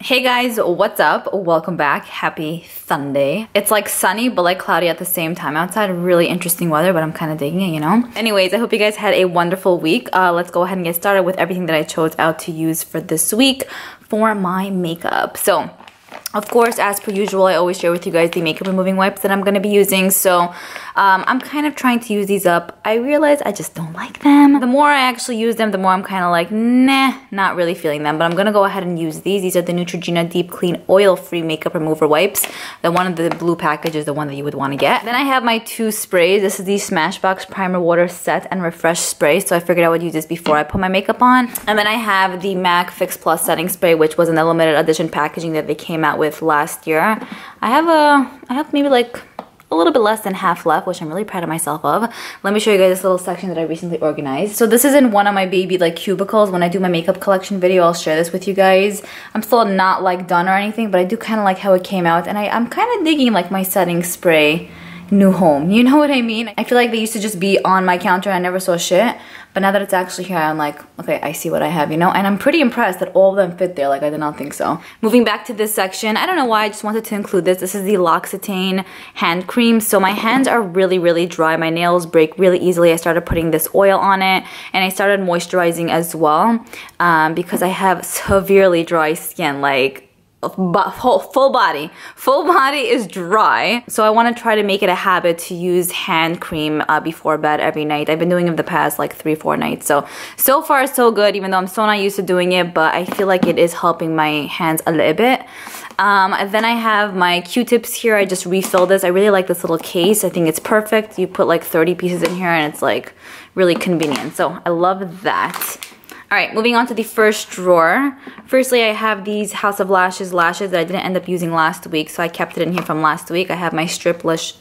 Hey guys, what's up? Welcome back. Happy Sunday. It's like sunny but like cloudy at the same time outside. Really interesting weather, but I'm kind of digging it, you know? Anyways, I hope you guys had a wonderful week. Let's go ahead and get started with everything that I chose out to use for this week for my makeup. So, of course, as per usual, I always share with you guys the makeup removing wipes that I'm going to be using. So I'm kind of trying to use these up. I realize I just don't like them. The more I actually use them, the more I'm kind of like, nah, not really feeling them. But I'm going to go ahead and use these. These are the Neutrogena Deep Clean Oil-Free Makeup Remover Wipes. The one in the blue package is the one that you would want to get. Then I have my two sprays. This is the Smashbox Primer Water Set and Refresh Spray. So I figured I would use this before I put my makeup on. And then I have the MAC Fix Plus Setting Spray, which was in the limited edition packaging that they came out with last year. I have maybe like a little bit less than half left, which I'm really proud of myself of. Let me show you guys this little section that I recently organized. So this is in one of my baby like cubicles. When I do my makeup collection video, I'll share this with you guys. I'm still not like done or anything, but I do kind of like how it came out, and I'm kind of digging like my setting spray new home. You know what I mean? I feel like they used to just be on my counter and I never saw shit. But now that it's actually here, I'm like, okay, I see what I have, you know? And I'm pretty impressed that all of them fit there. Like, I did not think so. Moving back to this section, I don't know why, I just wanted to include this. This is the L'Occitane hand cream. So my hands are really, really dry. My nails break really easily. I started putting this oil on it, and I started moisturizing as well because I have severely dry skin. Like, full body is dry. So I want to try to make it a habit to use hand cream before bed every night. I've been doing it the past like 3-4 nights. So far so good, even though I'm so not used to doing it, but I feel like it is helping my hands a little bit. Then I have my Q-tips here. I just refilled this. I really like this little case. I think it's perfect. You put like 30 pieces in here and it's like really convenient. So I love that. Alright, moving on to the first drawer. Firstly, I have these House of lashes that I didn't end up using last week, so I kept it in here from last week. I have my strip lash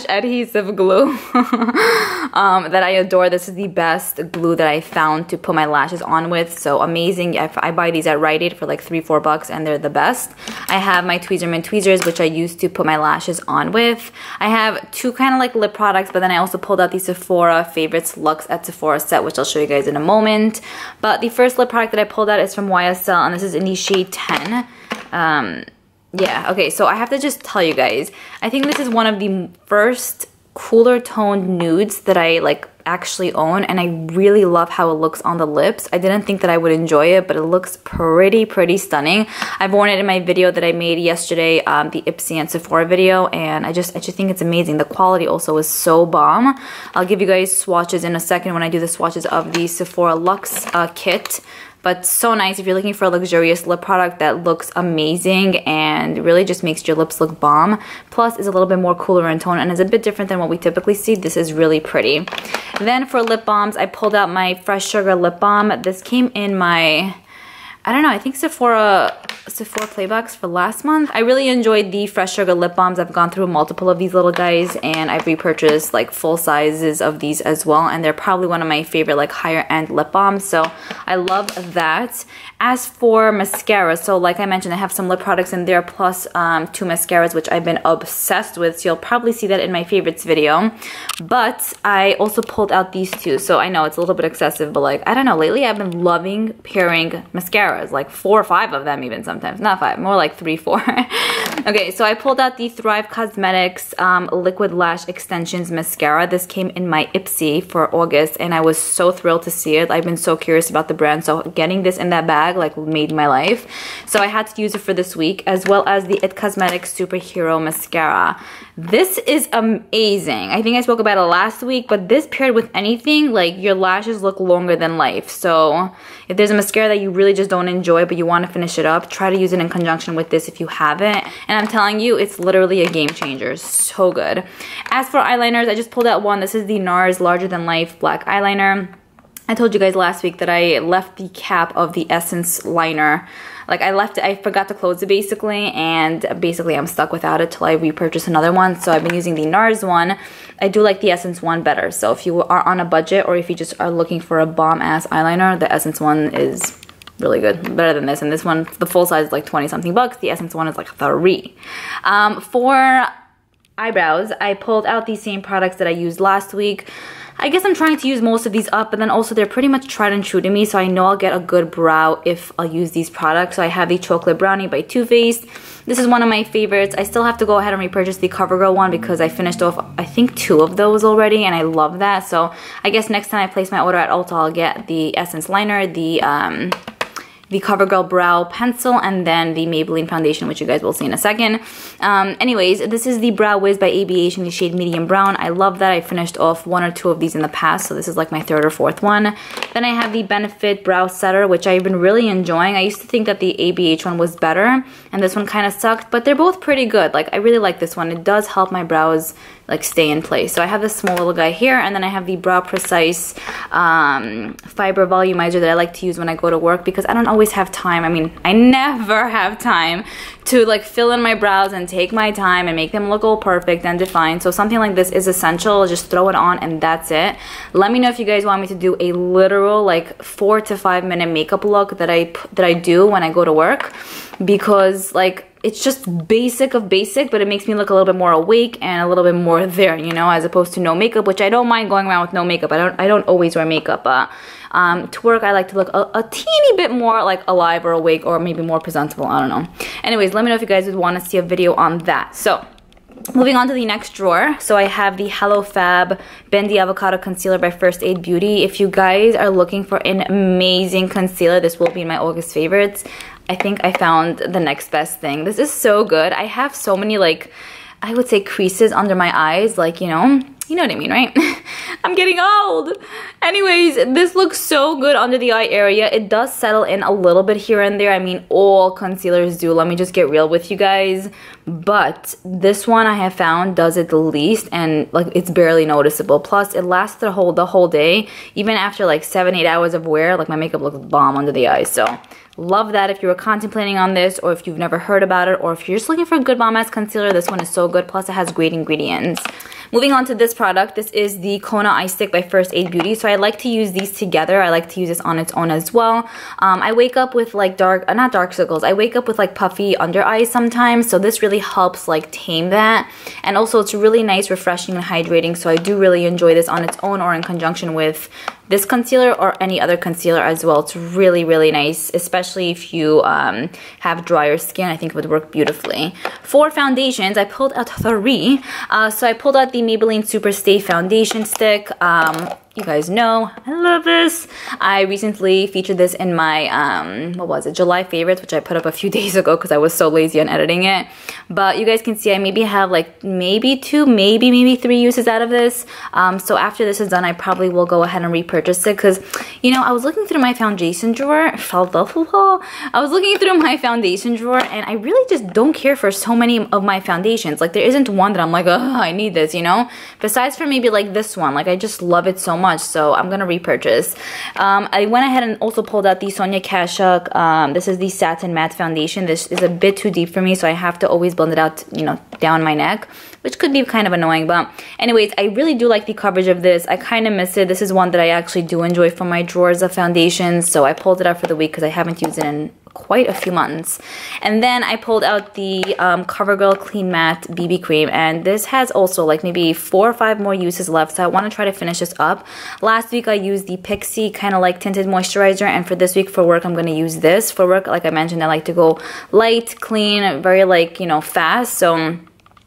adhesive glue that I adore. This is the best glue that I found to put my lashes on with, so amazing. I buy these at Rite Aid for like $3-4 bucks, and they're the best. I have my Tweezerman tweezers, which I use to put my lashes on with. I have two kind of like lip products, but then I also pulled out the Sephora Favorites Luxe at Sephora set, which I'll show you guys in a moment. But the first lip product that I pulled out is from YSL, and this is in the shade 10. Yeah, okay, so I have to just tell you guys, I think this is one of the first cooler toned nudes that I like actually own, and I really love how it looks on the lips. I didn't think that I would enjoy it, but it looks pretty stunning. I've worn it in my video that I made yesterday, the Ipsy and Sephora video, and I just think it's amazing. The quality also is so bomb. I'll give you guys swatches in a second when I do the swatches of the Sephora Luxe kit. But so nice if you're looking for a luxurious lip product that looks amazing and really just makes your lips look bomb. Plus, is a little bit more cooler in tone and is a bit different than what we typically see. This is really pretty. Then for lip balms, I pulled out my Fresh Sugar lip balm. This came in my, I don't know, I think Sephora Playbox for last month. I really enjoyed the Fresh Sugar lip balms. I've gone through multiple of these little guys, and I've repurchased like full sizes of these as well, and they're probably one of my favorite like higher end lip balms, so I love that. As for mascara, so like I mentioned, I have some lip products in there plus 2 mascaras, which I've been obsessed with, so you'll probably see that in my favorites video. But I also pulled out these two, so I know it's a little bit excessive, but like, I don't know, lately I've been loving pairing mascaras, like 4 or 5 of them even sometimes, not 5, more like 3-4. Okay, so I pulled out the Thrive Cosmetics Liquid Lash Extensions Mascara. This came in my Ipsy for August, and I was so thrilled to see it. I've been so curious about the brand, so getting this in that bag like made my life. So I had to use it for this week, as well as the It Cosmetics Superhero Mascara. This is amazing. I think I spoke about it last week, but this paired with anything, like your lashes look longer than life. So if there's a mascara that you really just don't enjoy but you want to finish it up, try to use it in conjunction with this if you haven't. And I'm telling you, it's literally a game changer. So good. As for eyeliners, I just pulled out one. This is the NARS Larger Than Life Black Eyeliner. I told you guys last week that I left the cap of the Essence liner. Like, I left it, I forgot to close it basically, and basically I'm stuck without it till I repurchase another one. So I've been using the NARS one. I do like the Essence one better. So if you are on a budget, or if you just are looking for a bomb-ass eyeliner, the Essence one is really good, better than this. And this one, the full size is like 20 something bucks. The Essence one is like 3. For eyebrows, I pulled out the same products that I used last week. I guess I'm trying to use most of these up, but then also they're pretty much tried and true to me, so I know I'll get a good brow if I'll use these products. So I have the Chocolate Brownie by Too Faced. This is one of my favorites. I still have to go ahead and repurchase the CoverGirl one because I finished off, I think, 2 of those already, and I love that. So I guess next time I place my order at Ulta, I'll get the Essence Liner, the CoverGirl Brow Pencil, and then the Maybelline Foundation, which you guys will see in a second. Anyways, this is the Brow Wiz by ABH in the shade Medium Brown. I love that. I finished off 1 or 2 of these in the past, so this is like my 3rd or 4th one. Then I have the Benefit Brow Setter, which I've been really enjoying. I used to think that the ABH one was better, and this one kind of sucked, but they're both pretty good. Like, I really like this one. It does help my brows like stay in place. So I have this small little guy here, and then I have the Brow Precise Fiber Volumizer that I like to use when I go to work because I don't always have time. I mean, I never have time to like fill in my brows and take my time and make them look all perfect and defined. So something like this is essential. Just throw it on and that's it. Let me know if you guys want me to do a literal like 4 to 5 minute makeup look that I do when I go to work, because like it's just basic of basic, but it makes me look a little bit more awake and a little bit more there, you know, as opposed to no makeup, which I don't mind going around with no makeup. I don't always wear makeup. To work, I like to look a teeny bit more like alive or awake, or maybe more presentable. I don't know. Anyways, let me know if you guys would want to see a video on that. So moving on to the next drawer. So I have the Hello Fab Bendy Avocado Concealer by First Aid Beauty. If you guys are looking for an amazing concealer, this will be in my August favorites. I think I found the next best thing. This is so good. I have so many, like, I would say creases under my eyes, like, you know what I mean, right? I'm getting old. Anyways, this looks so good under the eye area. It does settle in a little bit here and there. I mean, all concealers do. Let me just get real with you guys. But this one I have found does it the least, and like it's barely noticeable. Plus, it lasts the whole day. Even after like 7-8 hours of wear, like my makeup looks bomb under the eyes. So love that if you were contemplating on this, or if you've never heard about it, or if you're just looking for a good bomb ass concealer, this one is so good. Plus, it has great ingredients. Moving on to this product, this is the Kona Eye Stick by First Aid Beauty. So I like to use these together. I like to use this on its own as well. I wake up with like not dark circles. I wake up with like puffy under eyes sometimes. So this really helps like tame that. And also it's really nice, refreshing, and hydrating. So I do really enjoy this on its own or in conjunction with this concealer or any other concealer as well. It's really, really nice, especially if you have drier skin. I think it would work beautifully. For foundations, I pulled out 3. So I pulled out the Maybelline Super Stay Foundation Stick. You guys know I love this. I recently featured this in my, what was it, July favorites, which I put up a few days ago because I was so lazy on editing it. But you guys can see I maybe have like maybe 2, maybe 3 uses out of this. So after this is done, I probably will go ahead and repurchase it because, you know, I was looking through my foundation drawer. I was looking through my foundation drawer and I really just don't care for so many of my foundations. Like there isn't one that I'm like, oh, I need this, you know? Besides for maybe like this one. Like I just love it so much, so I'm gonna repurchase. I went ahead and also pulled out the Sonia Kashuk. This is the Satin Matte Foundation. This is a bit too deep for me, so I have to always blend it out, you know, down my neck, which could be kind of annoying. But anyways, I really do like the coverage of this. I kind of miss it. This is one that I actually do enjoy from my drawers of foundations, so I pulled it out for the week because I haven't used it in quite a few months. And then I pulled out the CoverGirl Clean Matte BB Cream, and this has also like maybe 4 or 5 more uses left, so I want to try to finish this up. Last week I used the PEEKY kind of like tinted moisturizer, and for this week for work I'm going to use this. For work, like I mentioned, I like to go light, clean, very like, you know, fast, so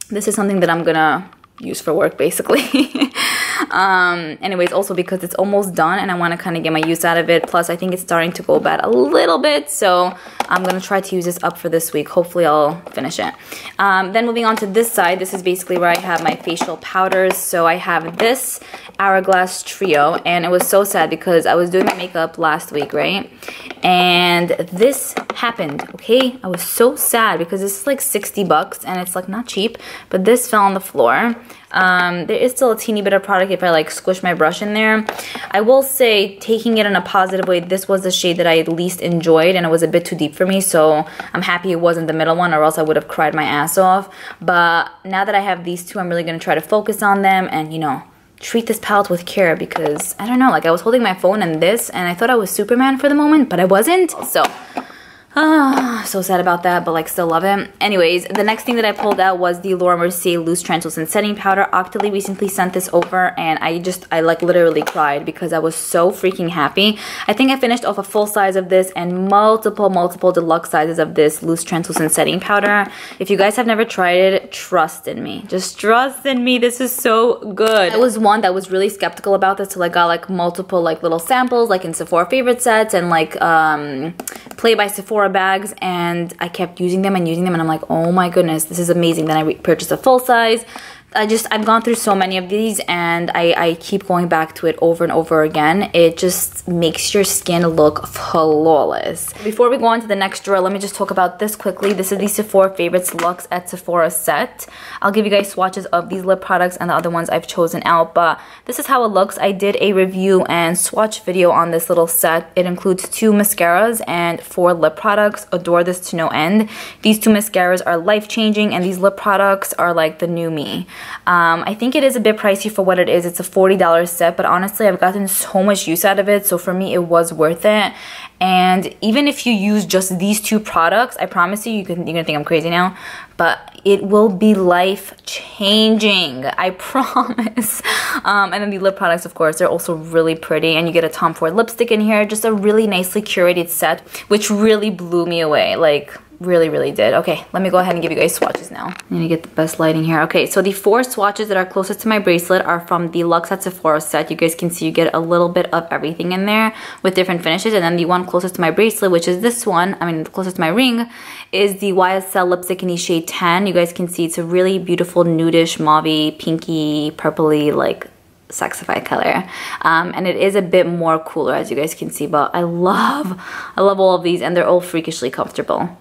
this is something that I'm gonna use for work basically. Anyways, also because it's almost done and I want to kind of get my use out of it. Plus I think it's starting to go bad a little bit, so I'm gonna try to use this up for this week. Hopefully I'll finish it. Then moving on to this side, this is basically where I have my facial powders. So I have this Hourglass Trio, and it was so sad because I was doing my makeup last week, right? And this happened, okay? I was so sad because this is like 60 bucks and it's like not cheap, but this fell on the floor. There is still a teeny bit of product if I like squish my brush in there. I will say, taking it in a positive way, this was the shade that I least enjoyed and it was a bit too deep for me, so I'm happy it wasn't the middle one or else I would have cried my ass off. But now that I have these two, I'm really going to try to focus on them and, you know, treat this palette with care because, I don't know, like I was holding my phone and this and I thought I was Superman for the moment, but I wasn't, so So sad about that, but like still love it. Anyways, the next thing that I pulled out was the Laura Mercier Loose Translucent Setting Powder. Octoly recently sent this over and I like literally cried because I was so freaking happy. I think I finished off a full size of this and multiple deluxe sizes of this Loose Translucent Setting Powder. If you guys have never tried it, trust in me. Just trust in me. This is so good. I was one that was really skeptical about this till I got like multiple like little samples like in Sephora favorite sets and like Play by Sephora bags, and I kept using them and I'm like, oh my goodness, this is amazing. Then I purchased a full size. I've gone through so many of these and I keep going back to it over and over again. It just makes your skin look flawless. Before we go on to the next drawer, let me just talk about this quickly. This is the Sephora Favorites Luxe at Sephora set. I'll give you guys swatches of these lip products and the other ones I've chosen out, but this is how it looks. I did a review and swatch video on this little set. It includes 2 mascaras and 4 lip products. Adore this to no end. These 2 mascaras are life-changing and these lip products are like the new me. I think it is a bit pricey for what it is. It's a $40 set, but honestly, I've gotten so much use out of it, so for me, it was worth it. And even if you use just these 2 products, I promise you, you're gonna think I'm crazy now, but it will be life-changing. I promise. And then the lip products, of course, they're also really pretty, and you get a Tom Ford lipstick in here. Just a really nicely curated set, which really blew me away. Like, really did. Okay, let me go ahead and give you guys swatches now. I need to get the best lighting here. Okay, so the 4 swatches that are closest to my bracelet are from the Luxe at Sephora set. You guys can see you get a little bit of everything in there with different finishes. And then the one closest to my bracelet, which is this one, I mean closest to my ring, is the YSL lipstick in the shade 10. You guys can see it's a really beautiful nudish, mauvey, pinky, purpley, like Sexify color. And it is a bit more cooler, as you guys can see, but I love all of these and they're all freakishly comfortable.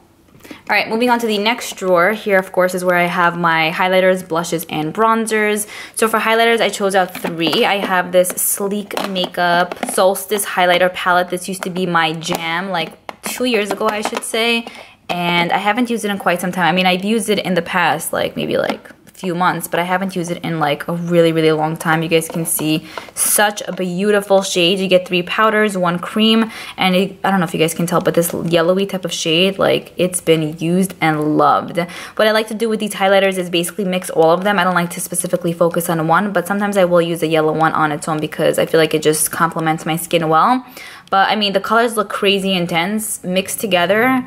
Alright, moving on to the next drawer. Here, of course, is where I have my highlighters, blushes, and bronzers. So for highlighters, I chose out 3. I have this Sleek Makeup Solstice highlighter palette. This used to be my jam, like 2 years ago, I should say. And I haven't used it in quite some time. I mean, I've used it in the past, like maybe like few months, but I haven't used it in like a really long time. You guys can see such a beautiful shade. You get 3 powders, 1 cream, and I don't know if you guys can tell, but this yellowy type of shade, like it's been used and loved. What I like to do with these highlighters is basically mix all of them. I don't like to specifically focus on one, but sometimes I will use a yellow one on its own because I feel like it just complements my skin well. But I mean, the colors look crazy intense mixed together.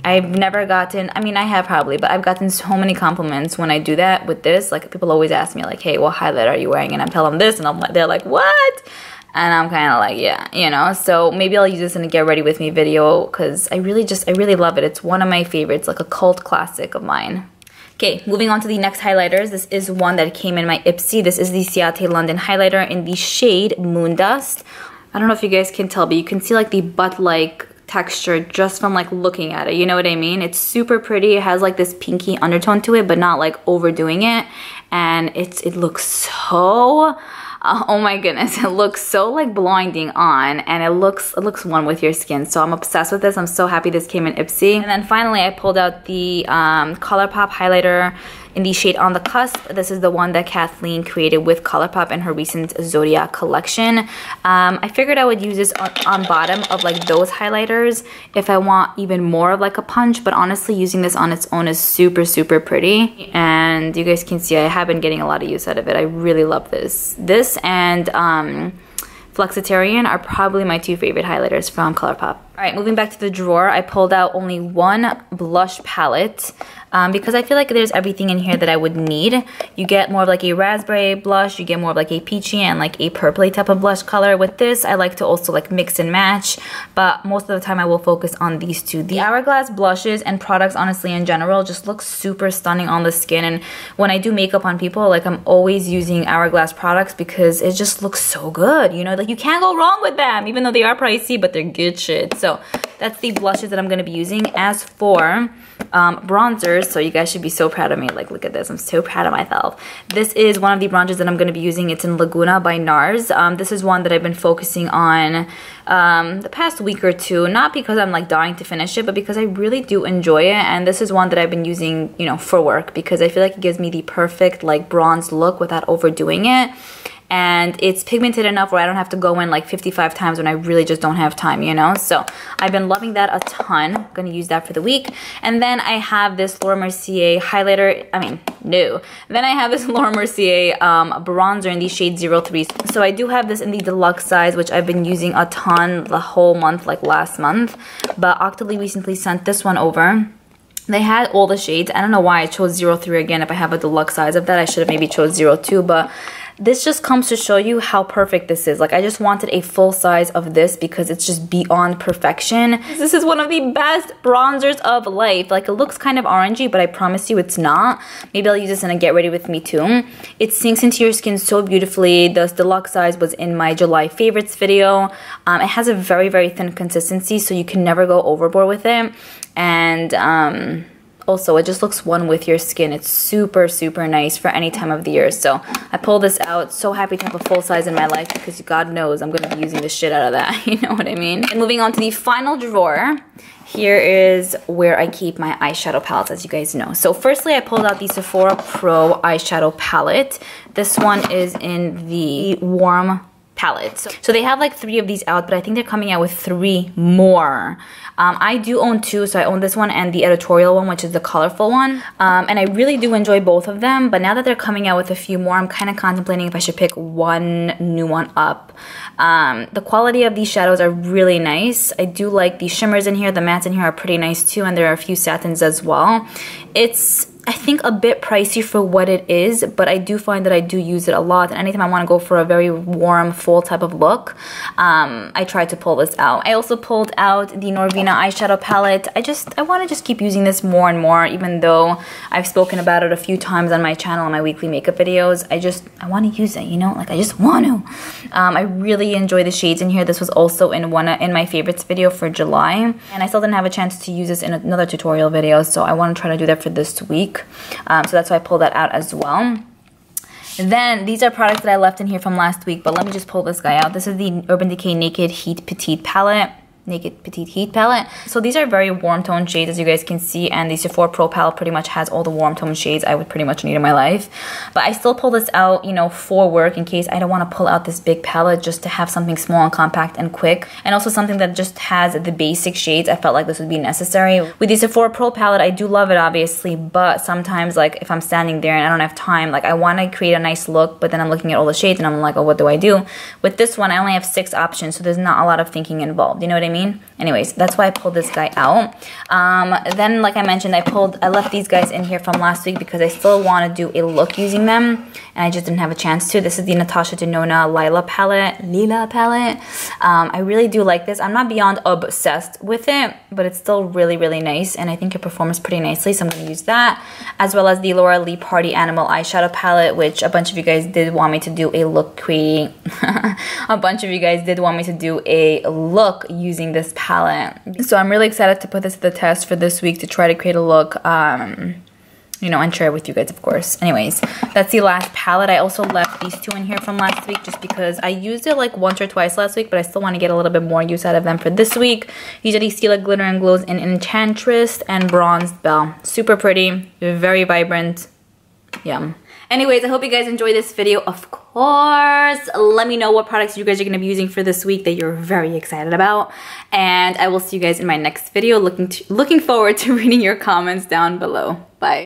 I've never gotten, I mean I have probably, but I've gotten so many compliments when I do that with this. Like people always ask me like, hey, what highlighter are you wearing? And I'm telling them this and they're like, what? And I'm kind of like, yeah, you know. So maybe I'll use this in a get ready with me video because I really love it. It's one of my favorites, like a cult classic of mine. Okay, moving on to the next highlighters. This is one that came in my Ipsy. This is the Ciate London highlighter in the shade Moon Dust. I don't know if you guys can tell, but you can see like the butt-like texture just from like looking at it, you know what I mean? It's super pretty. It has like this pinky undertone to it, but not like overdoing it, and it looks so oh my goodness, it looks so like blinding on, and it looks one with your skin. So I'm obsessed with this. I'm so happy this came in Ipsy. And then finally I pulled out the ColourPop highlighter in the shade On the Cusp. This is the one that Kathleen created with ColourPop in her recent Zodiac collection. I figured I would use this on bottom of like those highlighters if I want even more of like a punch, but honestly using this on its own is super pretty. And you guys can see I have been getting a lot of use out of it. I really love this. This and Flexitarian are probably my 2 favorite highlighters from ColourPop. Alright, moving back to the drawer, I pulled out only 1 blush palette because I feel like there's everything in here that I would need. You get more of like a raspberry blush, you get more of like a peachy and like a purpley type of blush color. With this, I like to also like mix and match, but most of the time I will focus on these 2. The Hourglass blushes and products, honestly, in general, just look super stunning on the skin. And when I do makeup on people, like I'm always using Hourglass products because it just looks so good, you know? Like you can't go wrong with them, even though they are pricey, but they're good shit. So that's the blushes that I'm going to be using. As for bronzers, so you guys should be so proud of me. Like, look at this. I'm so proud of myself. This is one of the bronzers that I'm going to be using. It's in Laguna by NARS. This is one that I've been focusing on the past week or 2. Not because I'm like dying to finish it, but because I really do enjoy it. And this is one that I've been using, you know, for work because I feel like it gives me the perfect like bronze look without overdoing it. and it's pigmented enough where I don't have to go in like 55 times when I really just don't have time, you know? So I've been loving that a ton. I'm gonna use that for the week. And then I have this Laura Mercier highlighter, Then I have this Laura Mercier bronzer in the shade 03. So I do have this in the deluxe size, which I've been using a ton the whole month, like last month. But Octoly recently sent this one over. They had all the shades. I don't know why I chose 03 again. If I have a deluxe size of that, I should have maybe chose 02, but this just comes to show you how perfect this is. Like, I just wanted a full size of this because it's just beyond perfection. This is one of the best bronzers of life. Like, it looks kind of orangey, but I promise you it's not. Maybe I'll use this in a get ready with me too. It sinks into your skin so beautifully. The deluxe size was in my July favorites video. It has a very, very thin consistency, so you can never go overboard with it. And also, it just looks one with your skin. It's super, super nice for any time of the year. So I pulled this out. So happy to have a full size in my life because God knows I'm going to be using the shit out of that. You know what I mean? And moving on to the final drawer. Here is where I keep my eyeshadow palettes, as you guys know. So firstly, I pulled out the Sephora Pro eyeshadow palette. This one is in the warm palette. So they have like 3 of these out, but I think they're coming out with 3 more. I do own 2, so I own this one and the editorial one, which is the colorful one. And I really do enjoy both of them, but now that they're coming out with a few more, I'm kind of contemplating if I should pick one new one up. The quality of these shadows are really nice. I do like the shimmers in here. The mattes in here are pretty nice too, and there are a few satins as well. It's, I think, a bit pricey for what it is, but I do find that I do use it a lot. And anytime I want to go for a very warm, full type of look, I try to pull this out. I also pulled out the Norvina eyeshadow palette. I want to just keep using this more and more, even though I've spoken about it a few times on my channel, on my weekly makeup videos. I want to use it, you know? Like, I just want to. I really enjoy the shades in here. This was also in my favorites video for July. And I still didn't have a chance to use this in another tutorial video, so I want to try to do that for this week. So that's why I pulled that out as well. Then these are products that I left in here from last week, but let me just pull this guy out. This is the Urban Decay Naked Heat Petite palette. Naked Petite Heat palette. So these are very warm tone shades, as you guys can see, and the Sephora Pro palette pretty much has all the warm tone shades I would pretty much need in my life. But I still pull this out, you know, for work in case I don't want to pull out this big palette, just to have something small and compact and quick, and also something that just has the basic shades. I felt like this would be necessary. With the Sephora Pro palette, I do love it obviously, but sometimes, like, if I'm standing there and I don't have time, like, I want to create a nice look, but then I'm looking at all the shades and I'm like, oh, what do I do? With this one, I only have 6 options, so there's not a lot of thinking involved, you know what I mean? Anyways, that's why I pulled this guy out. Then, like I mentioned, I left these guys in here from last week because I still want to do a look using them, and I just didn't have a chance to. This is the Natasha Denona Lila palette. I really do like this. I'm not beyond obsessed with it, but it's still really, really nice, and I think it performs pretty nicely, so I'm going to use that. As well as the Laura.y Party Animal eyeshadow palette, which a bunch of you guys did want me to do a look creating. A bunch of you guys did want me to do a look using this palette. So I'm really excited to put this to the test for this week to try to create a look, you know, and share it with you guys, of course. Anyways, that's the last palette. I also left these 2 in here from last week just because I used it like once or twice last week, but I still want to get a little bit more use out of them for this week. These are the Stila Glitter and Glows in Enchantress and Bronzed Belle. Super pretty, very vibrant. Yum. Anyways, I hope you guys enjoyed this video. Of course, let me know what products you guys are going to be using for this week that you're very excited about. And I will see you guys in my next video. Looking forward to reading your comments down below. Bye.